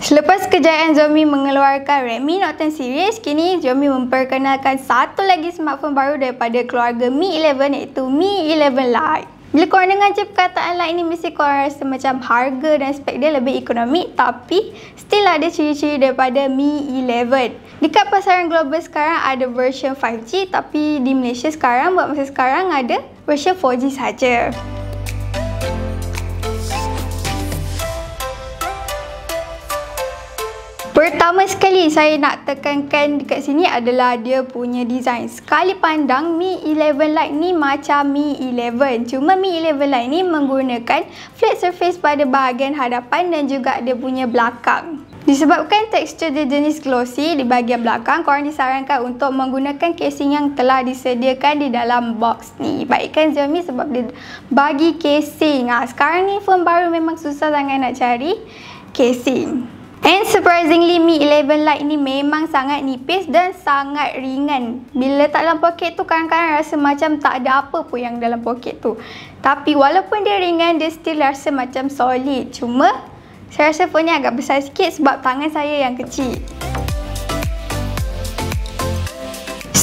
Selepas kejayaan Xiaomi mengeluarkan Redmi Note 10 series, kini Xiaomi memperkenalkan satu lagi smartphone baru daripada keluarga Mi 11 iaitu Mi 11 Lite. Bila korang dengar je perkataan Lite ni, mesti korang rasa macam harga dan spek dia lebih ekonomi, tapi still ada ciri-ciri daripada Mi 11. Dekat pasaran global sekarang ada version 5G, tapi di Malaysia sekarang, buat masa sekarang ada version 4G saja. Pertama sekali saya nak tekankan dekat sini adalah dia punya design. Sekali pandang Mi 11 Lite ni macam Mi 11. Cuma Mi 11 Lite ni menggunakan flat surface pada bahagian hadapan dan juga dia punya belakang. Disebabkan tekstur dia jenis glossy di bahagian belakang, korang disarankan untuk menggunakan casing yang telah disediakan di dalam box ni. Baikkan Xiaomi sebab dia bagi casing. Sekarang ni phone baru memang susah sangat nak cari casing. And surprisingly, Mi 11 Lite ni memang sangat nipis dan sangat ringan. Bila letak dalam poket tu, kadang-kadang rasa macam tak ada apa pun yang dalam poket tu. Tapi walaupun dia ringan, dia still rasa macam solid. Cuma saya rasa phone ni agak besar sikit sebab tangan saya yang kecil.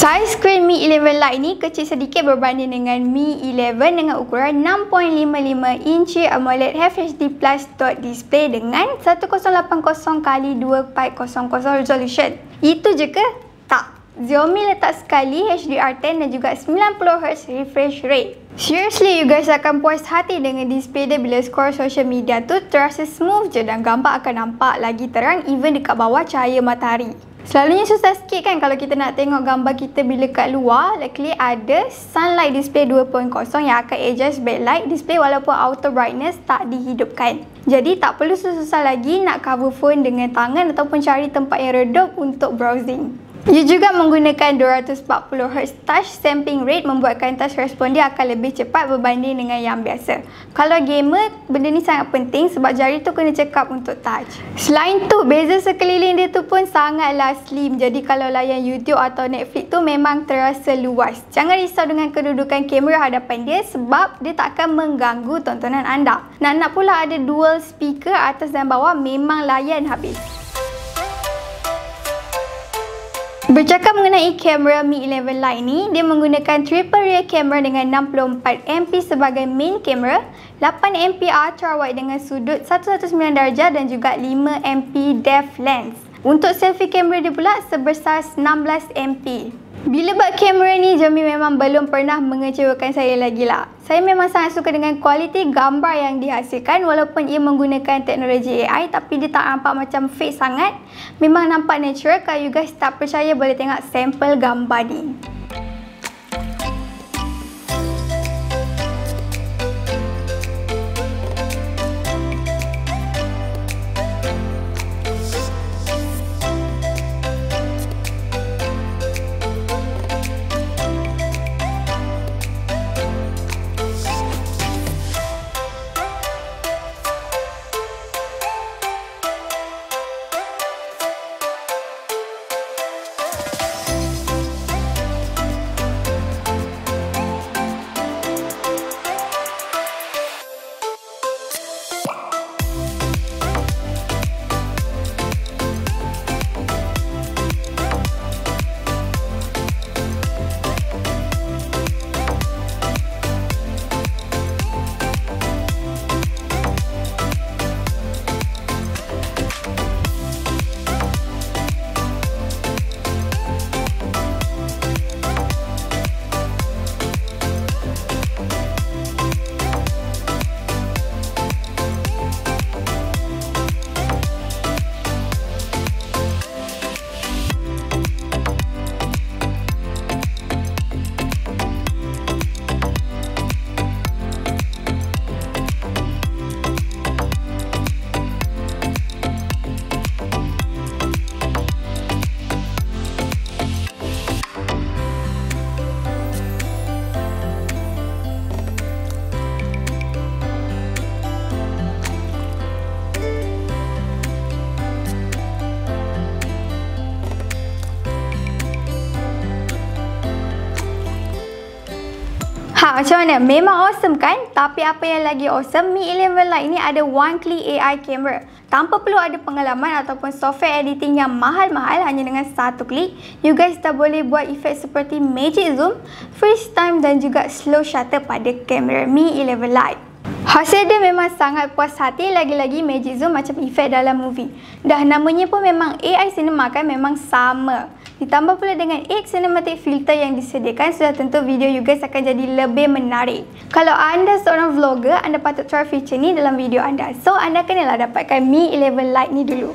Saiz skrin Mi 11 Lite ni kecil sedikit berbanding dengan Mi 11 dengan ukuran 6.55 inci AMOLED FHD Plus dot display dengan 1080x2400 resolution. Itu je ke? Tak. Xiaomi letak sekali HDR10 dan juga 90Hz refresh rate. Seriously, you guys akan puas hati dengan display dia bila scroll social media tu terasa smooth je dan gambar akan nampak lagi terang even dekat bawah cahaya matahari. Selalunya susah sikit kan kalau kita nak tengok gambar kita bila kat luar. Luckily ada Sunlight Display 2.0 yang akan adjust backlight display walaupun auto brightness tak dihidupkan. Jadi tak perlu susah lagi nak cover phone dengan tangan ataupun cari tempat yang redup untuk browsing. Ia juga menggunakan 240Hz touch sampling rate membuatkan touch respon dia akan lebih cepat berbanding dengan yang biasa. Kalau gamer, benda ni sangat penting sebab jari tu kena cekap untuk touch. Selain tu, bezel sekeliling dia tu pun sangatlah slim. Jadi kalau layan YouTube atau Netflix tu memang terasa luas. Jangan risau dengan kedudukan kamera hadapan dia sebab dia tak akan mengganggu tontonan anda. Nak pula ada dual speaker atas dan bawah, memang layan habis. Bercakap mengenai kamera Mi 11 Lite ni, dia menggunakan triple rear camera dengan 64MP sebagai main camera, 8MP ultra wide dengan sudut 119 darjah dan juga 5MP depth lens. Untuk selfie kamera dia pula sebesar 16MP. Bila buat kamera ni, Xiaomi memang belum pernah mengecewakan saya lagi lah. Saya memang sangat suka dengan kualiti gambar yang dihasilkan walaupun ia menggunakan teknologi AI, tapi dia tak nampak macam fake sangat. Memang nampak natural. Kalau you guys tak percaya, boleh tengok sampel gambar ni. Macam mana? Memang awesome kan? Tapi apa yang lagi awesome, Mi 11 Lite ni ada one click AI camera. Tanpa perlu ada pengalaman ataupun software editing yang mahal-mahal, hanya dengan satu klik, you guys dah boleh buat efek seperti magic zoom, freeze time dan juga slow shutter pada kamera Mi 11 Lite. Hasil dia memang sangat puas hati, lagi-lagi magic zoom macam efek dalam movie. Dah namanya pun memang AI cinema kan, memang sama. Ditambah pula dengan 8 cinematic filter yang disediakan, sudah tentu video you guys akan jadi lebih menarik. Kalau anda seorang vlogger, anda patut try feature ni dalam video anda. So, anda kenalah dapatkan Mi 11 Lite ni dulu.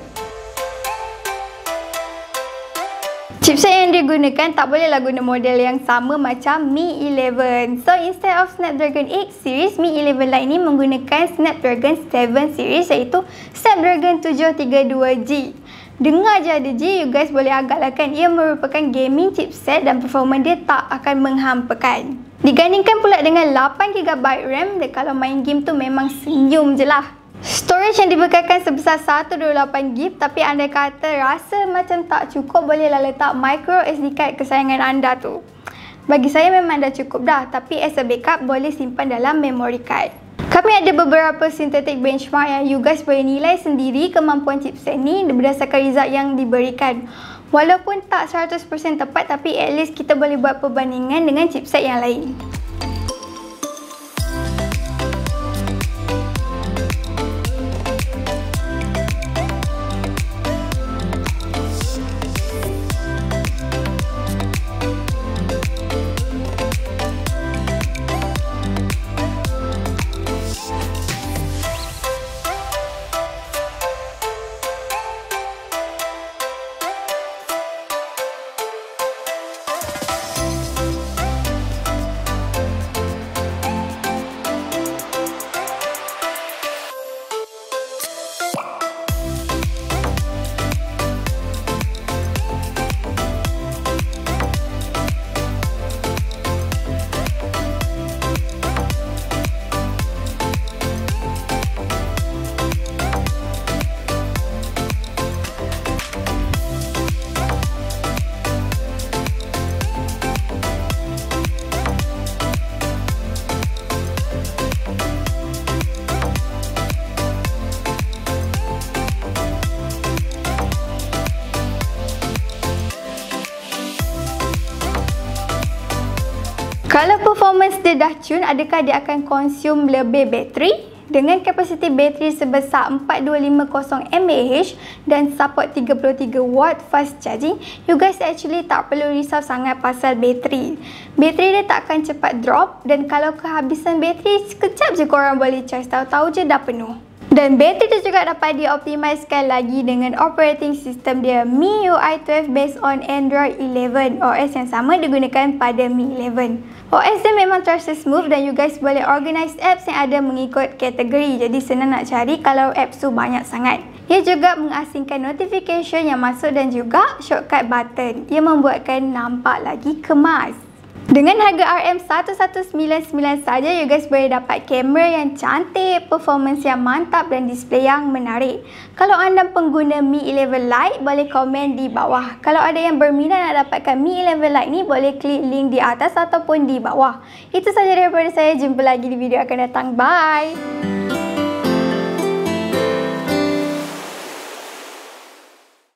Chipset yang digunakan tak bolehlah guna model yang sama macam Mi 11. So, instead of Snapdragon 8 series, Mi 11 Lite ni menggunakan Snapdragon 7 series, iaitu Snapdragon 732G. Dengar je ada G, you guys boleh agaklah kan, ia merupakan gaming chipset dan performa dia tak akan menghampakan. Digandingkan pula dengan 8GB RAM, dan kalau main game tu memang senyum je lah. Storage yang dibekalkan sebesar 128GB, tapi anda kata rasa macam tak cukup, bolehlah letak micro SD card kesayangan anda tu. Bagi saya memang dah cukup dah, tapi as a backup boleh simpan dalam memory card. Kami ada beberapa synthetic benchmark yang you guys boleh nilai sendiri kemampuan chipset ni berdasarkan result yang diberikan. Walaupun tak 100% tepat, tapi at least kita boleh buat perbandingan dengan chipset yang lain. Kalau performance dia dah tune, adakah dia akan consume lebih bateri? Dengan kapasiti bateri sebesar 4250 mAh dan support 33W fast charging, you guys actually tak perlu risau sangat pasal bateri. Bateri dia tak akan cepat drop, dan kalau kehabisan bateri, sekejap je korang boleh charge, tahu-tahu je dah penuh. Dan bateri tu juga dapat dioptimiskan lagi dengan operating system dia MIUI 12 based on Android 11, OS yang sama digunakan pada Mi 11. OS dia memang terasa smooth dan you guys boleh organize apps yang ada mengikut kategori, jadi senang nak cari kalau apps tu banyak sangat. Ia juga mengasingkan notification yang masuk dan juga shortcut button. Ia membuatkan nampak lagi kemas. Dengan harga RM1199 saja, you guys boleh dapat kamera yang cantik, performance yang mantap dan display yang menarik. Kalau anda pengguna Mi 11 Lite, boleh komen di bawah. Kalau ada yang berminat nak dapatkan Mi 11 Lite ni, boleh klik link di atas ataupun di bawah. Itu sahaja daripada saya, jumpa lagi di video akan datang. Bye!